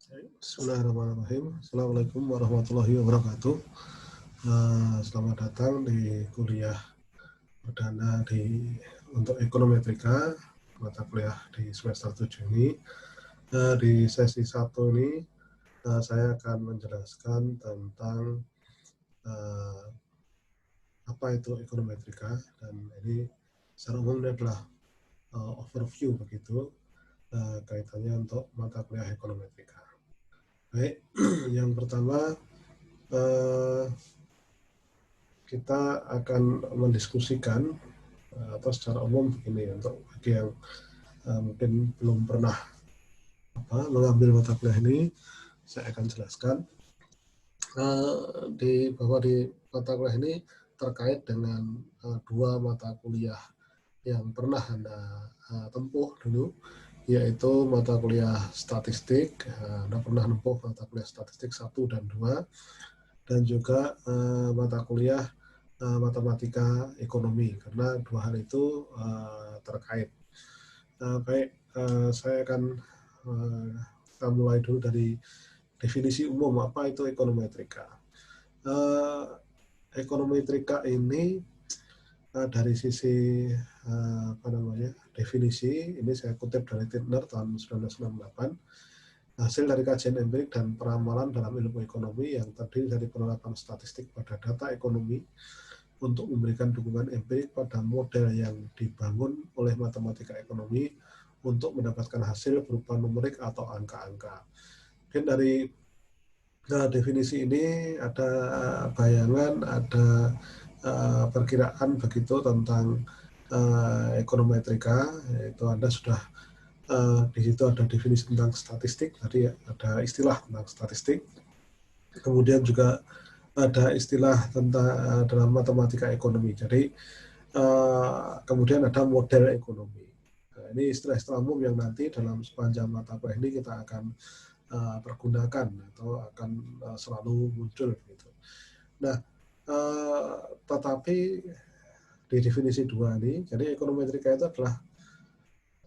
Bismillahirrahmanirrahim. Assalamualaikum warahmatullahi wabarakatuh. Selamat datang di kuliah perdana untuk ekonometrika, mata kuliah di semester 7 ini. Di sesi 1 ini saya akan menjelaskan tentang apa itu ekonometrika, dan ini secara umum ini adalah overview begitu kaitannya untuk mata kuliah ekonometrika. Baik, yang pertama kita akan mendiskusikan atau secara umum begini, untuk bagi yang mungkin belum pernah mengambil mata kuliah ini, saya akan jelaskan bahwa di mata kuliah ini terkait dengan dua mata kuliah yang pernah Anda tempuh dulu, yaitu mata kuliah statistik. Anda pernah menempuh mata kuliah statistik 1 dan 2, dan juga mata kuliah matematika ekonomi, karena dua hal itu terkait. Baik, saya akan kita mulai dulu dari definisi umum apa itu ekonometrika. Ekonometrika ini dari sisi definisi, ini saya kutip dari Titner tahun 1998, hasil dari kajian empirik dan peramalan dalam ilmu ekonomi yang terdiri dari penerapan statistik pada data ekonomi untuk memberikan dukungan empirik pada model yang dibangun oleh matematika ekonomi untuk mendapatkan hasil berupa numerik atau angka-angka. Dan dari definisi ini ada bayangan, ada perkiraan begitu tentang ekonometrika, yaitu Anda sudah di situ ada definisi tentang statistik, tadi ada istilah tentang statistik, kemudian juga ada istilah tentang dalam matematika ekonomi. Jadi kemudian ada model ekonomi. Nah, ini istilah-istilah umum yang nanti dalam sepanjang mata kuliah ini kita akan pergunakan atau akan selalu muncul gitu. Nah, tetapi di definisi 2 ini, jadi ekonometrika itu adalah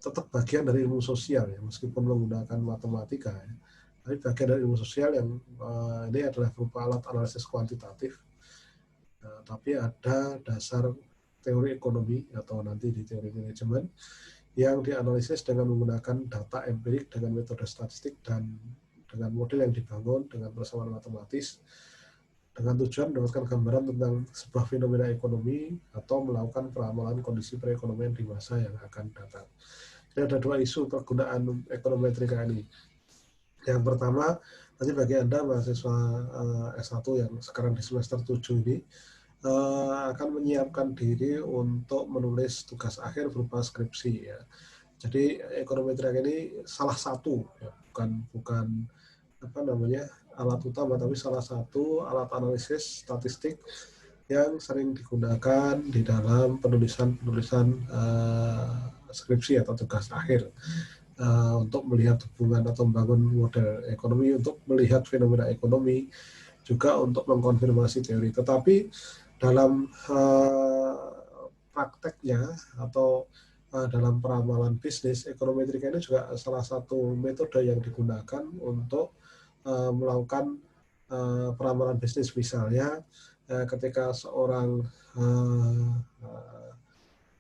tetap bagian dari ilmu sosial ya, meskipun menggunakan matematika ya. Tapi bagian dari ilmu sosial yang ini adalah berupa alat analisis kuantitatif, tapi ada dasar teori ekonomi atau nanti di teori manajemen yang dianalisis dengan menggunakan data empirik dengan metode statistik dan dengan model yang dibangun dengan persamaan matematis dengan tujuan mendapatkan gambaran tentang sebuah fenomena ekonomi atau melakukan peramalan kondisi perekonomian di masa yang akan datang. Jadi ada dua isu penggunaan ekonometrika ini. Yang pertama, nanti bagi Anda mahasiswa S1 yang sekarang di semester 7 ini, akan menyiapkan diri untuk menulis tugas akhir berupa skripsi ya. Jadi ekonometrika ini salah satu ya, bukan alat utama, tapi salah satu alat analisis statistik yang sering digunakan di dalam penulisan skripsi atau tugas akhir untuk melihat hubungan atau membangun model ekonomi, untuk melihat fenomena ekonomi, juga untuk mengkonfirmasi teori. Tetapi dalam prakteknya atau dalam peramalan bisnis, ekonometrika ini juga salah satu metode yang digunakan untuk melakukan peramalan bisnis. Misalnya ketika seorang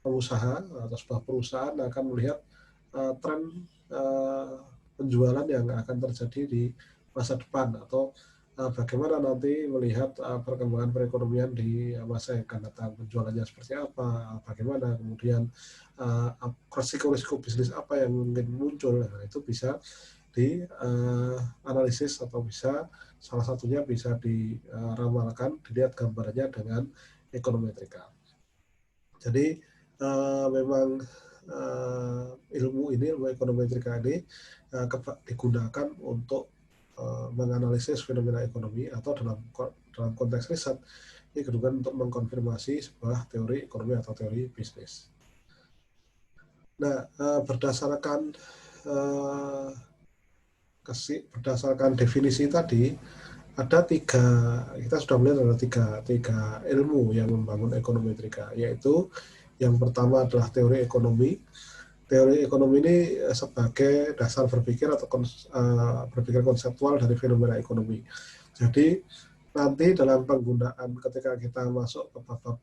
pengusaha atau sebuah perusahaan akan melihat tren penjualan yang akan terjadi di masa depan, atau bagaimana nanti melihat perkembangan perekonomian di masa yang akan datang, penjualannya seperti apa, bagaimana kemudian risiko-risiko bisnis apa yang mungkin muncul. Nah, itu bisa dianalisis atau salah satunya bisa diramalkan, dilihat gambarnya dengan ekonometrika. Jadi memang ilmu ekonometrika ini digunakan untuk menganalisis fenomena ekonomi, atau dalam konteks riset ini digunakan untuk mengkonfirmasi sebuah teori ekonomi atau teori bisnis. Nah, berdasarkan definisi tadi, ada kita sudah melihat ada tiga ilmu yang membangun ekonometrika, yaitu yang pertama adalah teori ekonomi, teori ekonomi ini sebagai dasar berpikir atau berpikir konseptual dari fenomena ekonomi. Jadi nanti dalam penggunaan ketika kita masuk ke bab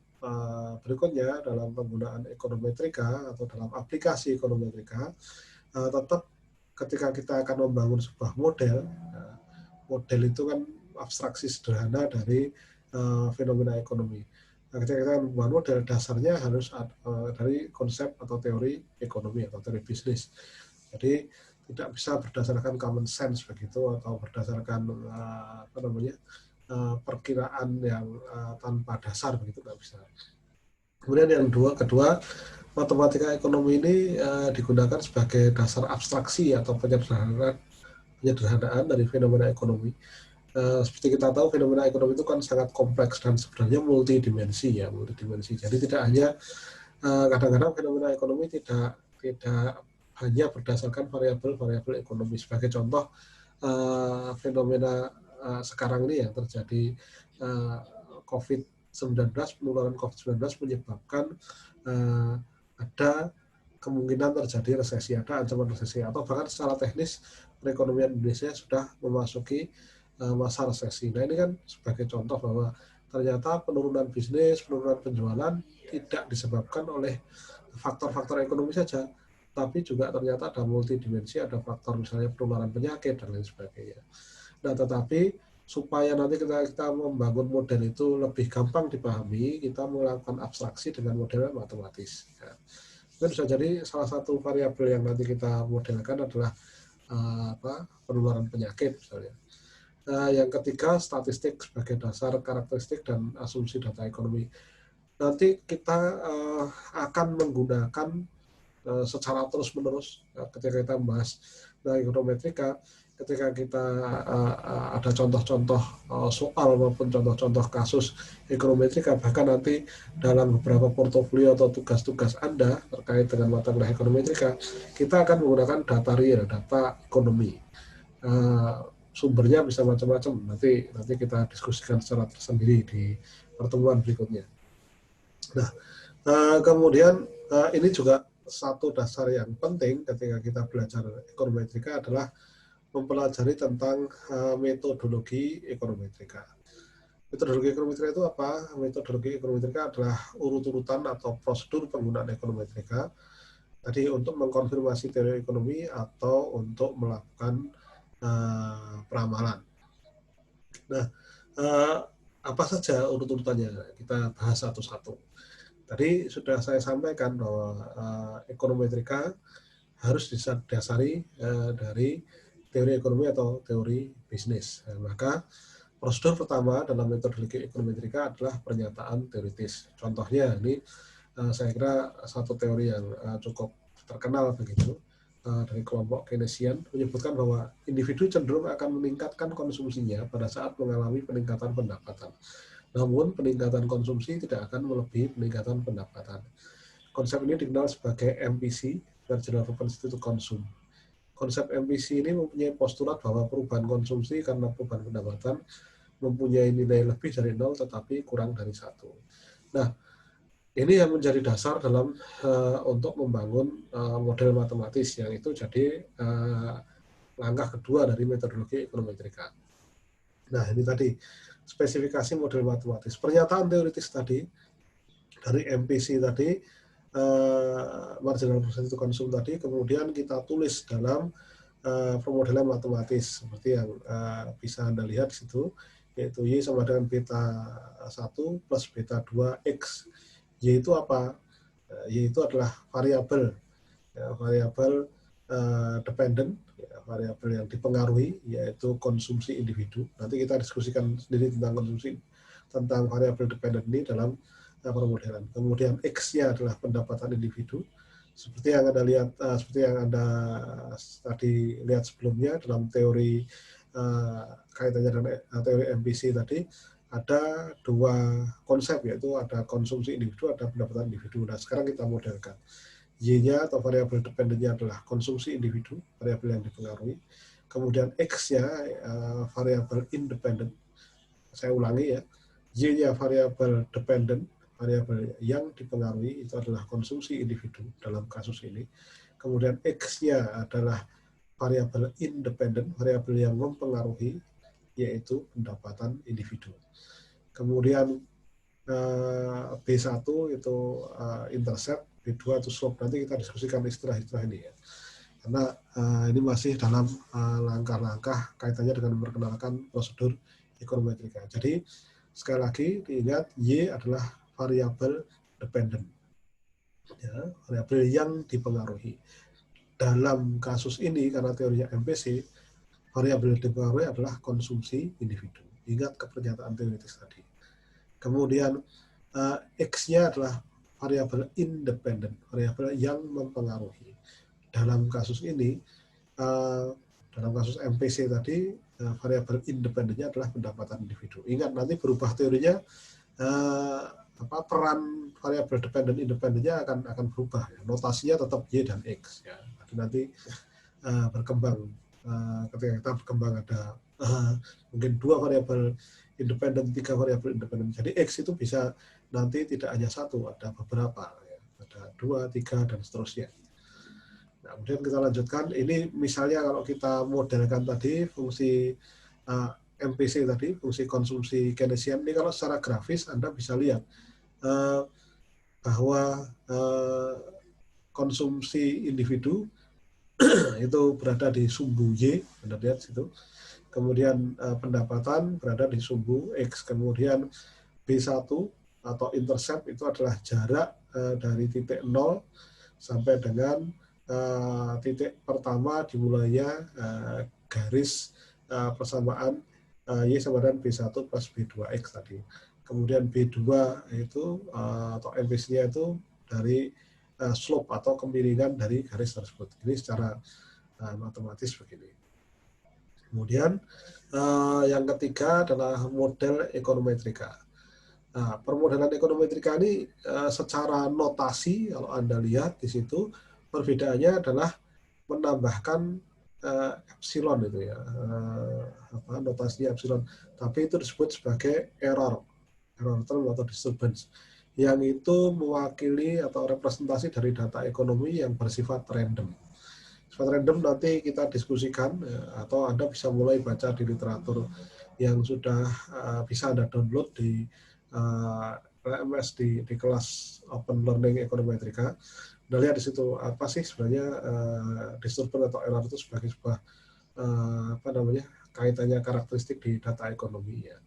berikutnya dalam penggunaan ekonometrika atau dalam aplikasi ekonometrika, tetap ketika kita akan membangun sebuah model, model itu kan abstraksi sederhana dari fenomena ekonomi. Nah, ketika kita membangun model, dasarnya harus dari konsep atau teori ekonomi atau teori bisnis. Jadi tidak bisa berdasarkan common sense begitu atau berdasarkan perkiraan yang tanpa dasar begitu, nggak bisa. Kemudian yang kedua, matematika ekonomi ini digunakan sebagai dasar abstraksi atau penyederhanaan dari fenomena ekonomi. Seperti kita tahu fenomena ekonomi itu kan sangat kompleks dan sebenarnya multidimensi. Jadi tidak hanya kadang-kadang fenomena ekonomi tidak hanya berdasarkan variabel-variabel ekonomi. Sebagai contoh fenomena sekarang ini yang terjadi COVID-19, penularan COVID-19 menyebabkan ada kemungkinan terjadi resesi, ada ancaman resesi, atau bahkan secara teknis perekonomian Indonesia sudah memasuki masa resesi. Nah ini kan sebagai contoh bahwa ternyata penurunan bisnis, penurunan penjualan tidak disebabkan oleh faktor-faktor ekonomi saja, tapi juga ternyata ada multidimensi, ada faktor misalnya penularan penyakit dan lain sebagainya. Nah tetapi supaya nanti kita membangun model itu lebih gampang dipahami, kita melakukan abstraksi dengan model matematis. Ya. Bisa jadi salah satu variabel yang nanti kita modelkan adalah penularan penyakit misalnya. Yang ketiga, statistik sebagai dasar karakteristik dan asumsi data ekonomi. Nanti kita akan menggunakan secara terus-menerus ketika kita membahas ekonometrika, ketika kita ada contoh-contoh soal maupun contoh-contoh kasus ekonometrika, bahkan nanti dalam beberapa portofolio atau tugas-tugas Anda terkait dengan mata kuliah ekonometrika, kita akan menggunakan data real, data ekonomi. Sumbernya bisa macam-macam, nanti kita diskusikan secara tersendiri di pertemuan berikutnya. Nah, kemudian ini juga satu dasar yang penting ketika kita belajar ekonometrika adalah mempelajari tentang metodologi ekonometrika. Metodologi ekonometrika itu apa? Metodologi ekonometrika adalah urut-urutan atau prosedur penggunaan ekonometrika tadi untuk mengkonfirmasi teori ekonomi atau untuk melakukan peramalan. Nah, apa saja urut-urutannya? Kita bahas satu-satu. Tadi sudah saya sampaikan bahwa ekonometrika harus didasari dari teori ekonomi atau teori bisnis. Maka prosedur pertama dalam metodologi ekonometrika adalah pernyataan teoritis. Contohnya ini saya kira satu teori yang cukup terkenal begitu dari kelompok Keynesian menyebutkan bahwa individu cenderung akan meningkatkan konsumsinya pada saat mengalami peningkatan pendapatan. Namun peningkatan konsumsi tidak akan melebihi peningkatan pendapatan. Konsep ini dikenal sebagai MPC, Marginal Propensity to Consume. Konsep MPC ini mempunyai postulat bahwa perubahan konsumsi karena perubahan pendapatan mempunyai nilai lebih dari 0 tetapi kurang dari 1. Nah, ini yang menjadi dasar dalam untuk membangun model matematis yang itu jadi langkah kedua dari metodologi ekonometrika. Nah, ini tadi spesifikasi model matematis. Pernyataan teoritis tadi dari MPC tadi, marginal propensity to consume tadi, kemudian kita tulis dalam pemodelan matematis seperti yang bisa Anda lihat di situ, yaitu Y sama dengan beta 1 plus beta 2X. Y itu apa? Y itu adalah variabel, variabel dependent, variabel yang dipengaruhi, yaitu konsumsi individu. Nanti kita diskusikan sendiri tentang konsumsi, tentang variabel dependent ini dalam permodelan. Kemudian X-nya adalah pendapatan individu. Seperti yang Anda lihat, seperti yang Anda tadi lihat sebelumnya dalam teori kaitannya dengan teori MPC tadi, ada dua konsep, yaitu ada konsumsi individu, ada pendapatan individu. Nah, sekarang kita modelkan. Y-nya atau variabel dependentnya adalah konsumsi individu, variabel yang dipengaruhi. Kemudian X-nya variabel independent. Saya ulangi ya. Y-nya variabel dependent, variabel yang dipengaruhi itu adalah konsumsi individu dalam kasus ini. Kemudian X-nya adalah variabel independen, variabel yang mempengaruhi, yaitu pendapatan individu. Kemudian B1 itu intercept, B2 itu slope. Nanti kita diskusikan istilah-istilah ini ya. Karena ini masih dalam langkah-langkah kaitannya dengan memperkenalkan prosedur ekonometrika. Jadi sekali lagi diingat, Y adalah variabel dependent, ya, variabel yang dipengaruhi. Dalam kasus ini karena teorinya MPC, variabel yang dipengaruhi adalah konsumsi individu. Ingat kepernyataan teoritis tadi. Kemudian X-nya adalah variabel independen, variabel yang mempengaruhi. Dalam kasus ini, dalam kasus MPC tadi, variabel independennya adalah pendapatan individu. Ingat nanti berubah teorinya, peran variabel dependen independennya akan berubah. Ya. Notasinya tetap Y dan X. Ya. Nanti berkembang ketika kita berkembang ada mungkin 2 variabel independen, 3 variabel independen. Jadi X itu bisa nanti tidak hanya 1, ada beberapa, ya. Ada 2, 3 dan seterusnya. Nah, kemudian kita lanjutkan. Ini misalnya kalau kita modelkan tadi fungsi MPC tadi, fungsi konsumsi Keynesian ini, kalau secara grafis Anda bisa lihat bahwa konsumsi individu itu berada di sumbu Y, Anda lihat situ. Kemudian pendapatan berada di sumbu X. Kemudian B1 atau intercept itu adalah jarak dari titik 0 sampai dengan titik pertama dimulainya garis persamaan Y sama dengan B1 plus B2X tadi. Kemudian B2 itu atau MPC-nya itu dari slope atau kemiringan dari garis tersebut. Ini secara matematis begini. Kemudian yang ketiga adalah model ekonometrika. Nah, permodelan ekonometrika ini secara notasi kalau Anda lihat di situ perbedaannya adalah menambahkan epsilon itu ya, notasinya epsilon. Tapi itu disebut sebagai error term atau disturbance, yang itu mewakili atau representasi dari data ekonomi yang bersifat random. Sifat random nanti kita diskusikan, atau Anda bisa mulai baca di literatur yang sudah bisa Anda download di LMS di kelas Open Learning Econometrika. Anda lihat di situ apa sih sebenarnya disturbance atau error itu sebagai sebuah kaitannya karakteristik di data ekonomi ya.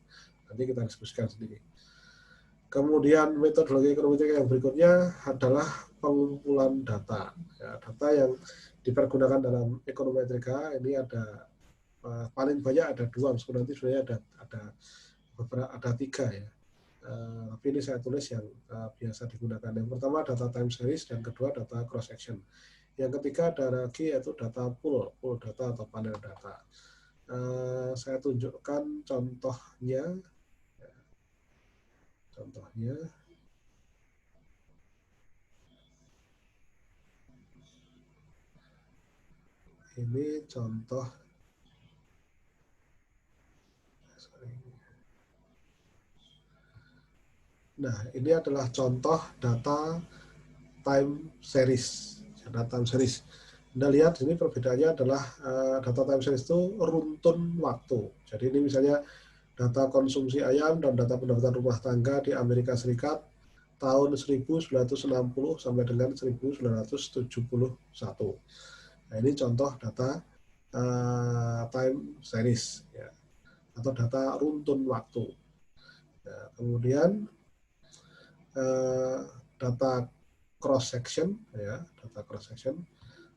Nanti kita diskusikan sendiri. Kemudian metodologi ekonometrika yang berikutnya adalah pengumpulan data. Ya, data yang dipergunakan dalam ekonometrika ini ada paling banyak ada 2, meskipun nanti sebenarnya ada 3 ya. Tapi ini saya tulis yang biasa digunakan. Yang pertama data time series, dan kedua data cross section. Yang ketiga ada lagi yaitu data pool data atau panel data. Saya tunjukkan contohnya. Ini contoh. Nah, ini adalah contoh data time series. Data time series. Anda lihat ini perbedaannya adalah data time series itu runtun waktu. Jadi ini misalnya data konsumsi ayam dan data pendapatan rumah tangga di Amerika Serikat tahun 1960 sampai dengan 1971. Nah, ini contoh data time series ya, atau data runtun waktu. Nah, kemudian data cross section ya, data cross section,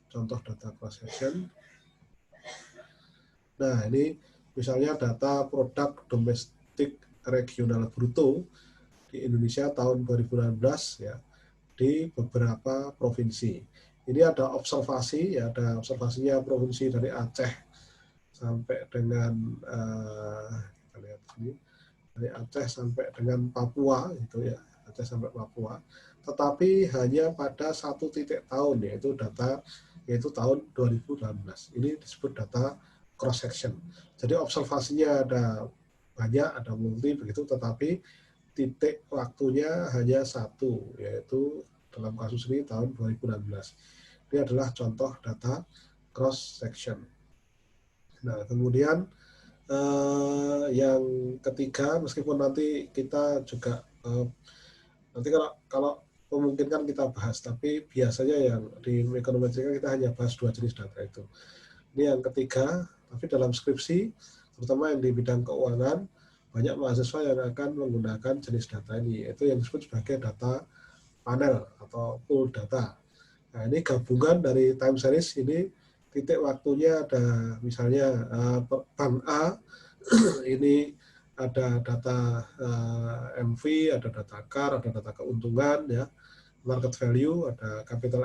contoh data cross section. Nah, ini misalnya data produk domestik regional bruto di Indonesia tahun 2016 ya, di beberapa provinsi. Ini ada observasi ya, ada observasinya provinsi dari Aceh sampai dengan kita lihat sini, dari Aceh sampai dengan Papua itu ya, Aceh sampai Papua. Tetapi hanya pada 1 titik tahun, yaitu tahun 2018. Ini disebut data cross section. Jadi observasinya ada banyak, ada multi begitu, tetapi titik waktunya hanya 1, yaitu dalam kasus ini tahun 2016. Ini adalah contoh data cross section. Nah, kemudian yang ketiga, meskipun nanti kita juga nanti kalau memungkinkan kita bahas, tapi biasanya yang di ekonometrika kita hanya bahas 2 jenis data itu. Ini yang ketiga, tapi dalam skripsi, terutama yang di bidang keuangan, banyak mahasiswa yang akan menggunakan jenis data ini, yaitu yang disebut sebagai data panel atau pool data. Nah, ini gabungan dari time series, ini titik waktunya ada misalnya bank A, ini ada data MV, ada data CAR, ada data keuntungan, ya, market value, ada capital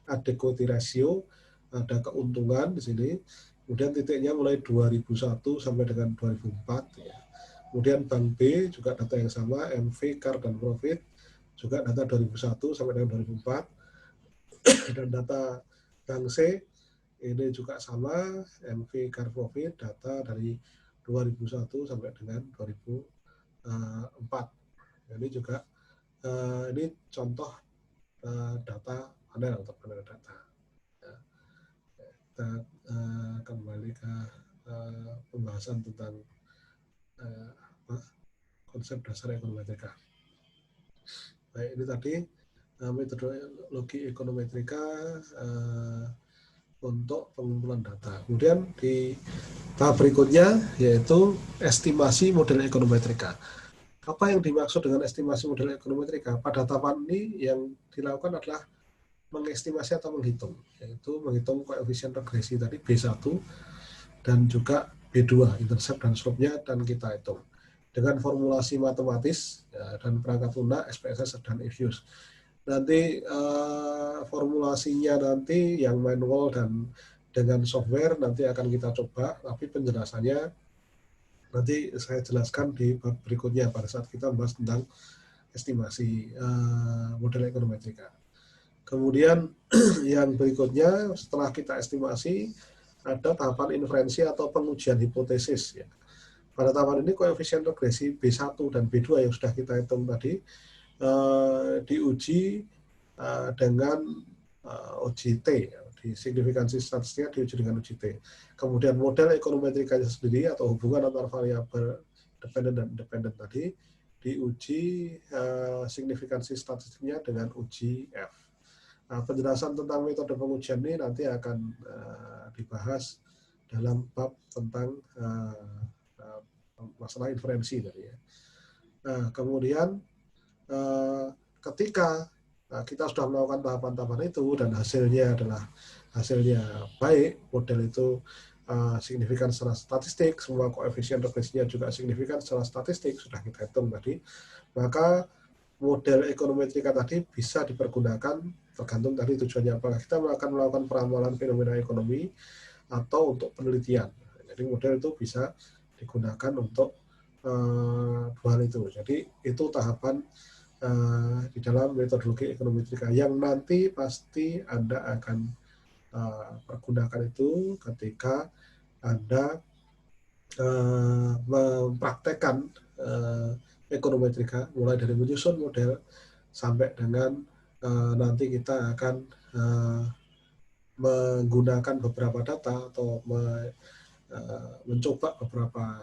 adequacy ratio, ada keuntungan di sini. Kemudian titiknya mulai 2001 sampai dengan 2004. Ya. Kemudian bank B juga data yang sama, MV, CAR, dan profit, juga data 2001 sampai dengan 2004. Dan data bank C ini juga sama, MV, CAR, profit, data dari 2001 sampai dengan 2004. Ini juga ini contoh data panel atau panel data. Ya. Kita kembali ke pembahasan tentang konsep dasar ekonometrika. Baik, ini tadi metodologi ekonometrika untuk pengumpulan data. Kemudian di tahap berikutnya yaitu estimasi model ekonometrika. Apa yang dimaksud dengan estimasi model ekonometrika? Pada tahapan ini yang dilakukan adalah mengestimasi atau menghitung, yaitu menghitung koefisien regresi tadi B1 dan juga B2, intercept dan slope-nya, dan kita hitung dengan formulasi matematis ya, dan perangkat lunak, SPSS dan EViews. Nanti formulasinya nanti yang manual dan dengan software nanti akan kita coba, tapi penjelasannya nanti saya jelaskan di bab berikutnya pada saat kita membahas tentang estimasi model ekonometrika. Kemudian yang berikutnya setelah kita estimasi ada tahapan inferensi atau pengujian hipotesis. Ya. Pada tahapan ini koefisien regresi B1 dan B2 yang sudah kita hitung tadi diuji dengan OJT, di signifikansi statistiknya diuji dengan OJT. Kemudian model ekonometrikanya sendiri atau hubungan antar variabel dependen dan independen tadi diuji signifikansi statistiknya dengan uji F. Nah, penjelasan tentang metode pengujian ini nanti akan dibahas dalam bab tentang masalah inferensi tadi ya. Nah, kemudian ketika kita sudah melakukan tahapan-tahapan itu dan hasilnya baik, model itu signifikan secara statistik, semua koefisien regresinya juga signifikan secara statistik, sudah kita hitung tadi, maka model ekonometrika tadi bisa dipergunakan tergantung tadi tujuannya, apakah kita akan melakukan peramalan fenomena ekonomi atau untuk penelitian. Jadi model itu bisa digunakan untuk dua hal itu. Jadi itu tahapan di dalam metodologi ekonometrika yang nanti pasti Anda akan pergunakan itu ketika Anda mempraktekkan ekonometrika, mulai dari menyusun model sampai dengan nanti kita akan menggunakan beberapa data atau mencoba beberapa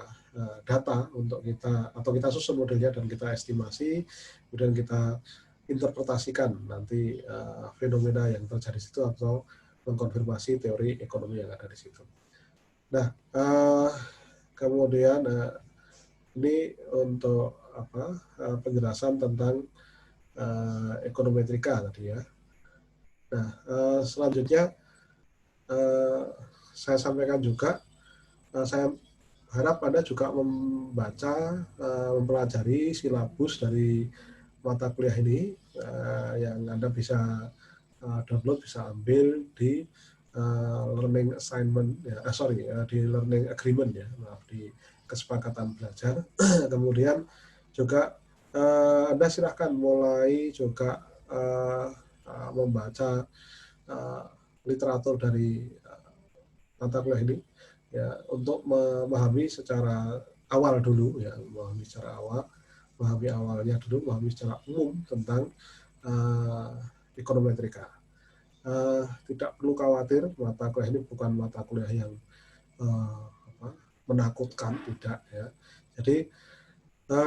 data untuk kita susun modelnya dan kita estimasi, kemudian kita interpretasikan nanti fenomena yang terjadi di situ atau mengkonfirmasi teori ekonomi yang ada di situ. Nah, kemudian ini untuk penjelasan tentang ekonometrika tadi ya. Nah, selanjutnya saya sampaikan juga, saya harap Anda juga membaca, mempelajari silabus dari mata kuliah ini yang Anda bisa download, bisa ambil di learning assignment, di learning agreement ya, maaf, di kesepakatan belajar. Kemudian juga Anda silahkan mulai juga membaca literatur dari mata kuliah ini ya, untuk memahami secara awal dulu ya, memahami secara awal, memahami awalnya dulu, memahami secara umum tentang ekonometrika. Tidak perlu khawatir, mata kuliah ini bukan mata kuliah yang menakutkan, tidak ya. Jadi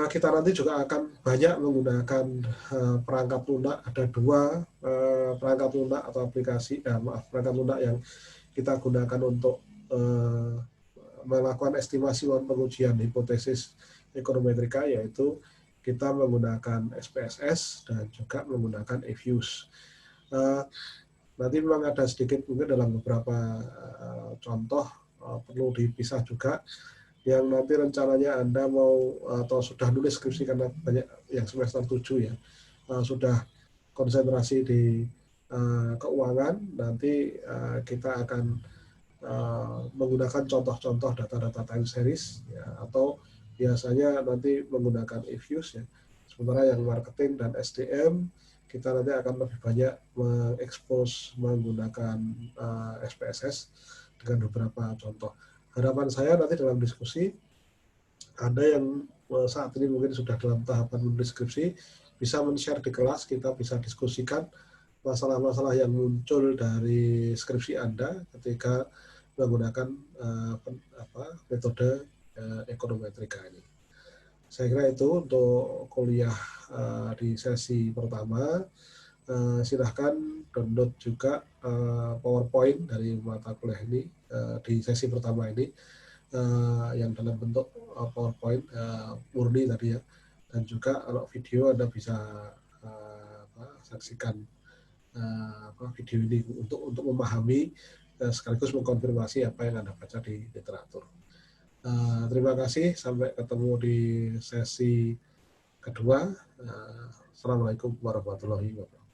kita nanti juga akan banyak menggunakan perangkat lunak. Ada 2 perangkat lunak atau aplikasi, perangkat lunak yang kita gunakan untuk melakukan estimasi pengujian hipotesis ekonometrika, yaitu kita menggunakan SPSS dan juga menggunakan EFUSE. Nanti memang ada sedikit mungkin dalam beberapa contoh perlu dipisah juga, yang nanti rencananya Anda mau atau sudah nulis skripsi, karena banyak yang semester 7 ya, sudah konsentrasi di keuangan, nanti kita akan menggunakan contoh-contoh data-data time series ya, atau biasanya nanti menggunakan EFUSE ya. Sementara yang marketing dan SDM kita nanti akan lebih banyak mengekspos menggunakan SPSS dengan beberapa contoh. Harapan saya nanti dalam diskusi, ada yang saat ini mungkin sudah dalam tahapan menulis skripsi, bisa men-share di kelas, kita bisa diskusikan masalah-masalah yang muncul dari skripsi Anda ketika menggunakan metode ekonometrika ini. Saya kira itu untuk kuliah di sesi pertama. Silahkan download juga PowerPoint dari mata kuliah ini di sesi pertama ini, yang dalam bentuk PowerPoint murni tadi ya, dan juga kalau video Anda bisa saksikan video ini untuk memahami sekaligus mengkonfirmasi apa yang Anda baca di literatur. Terima kasih, sampai ketemu di sesi kedua. Assalamualaikum warahmatullahi wabarakatuh.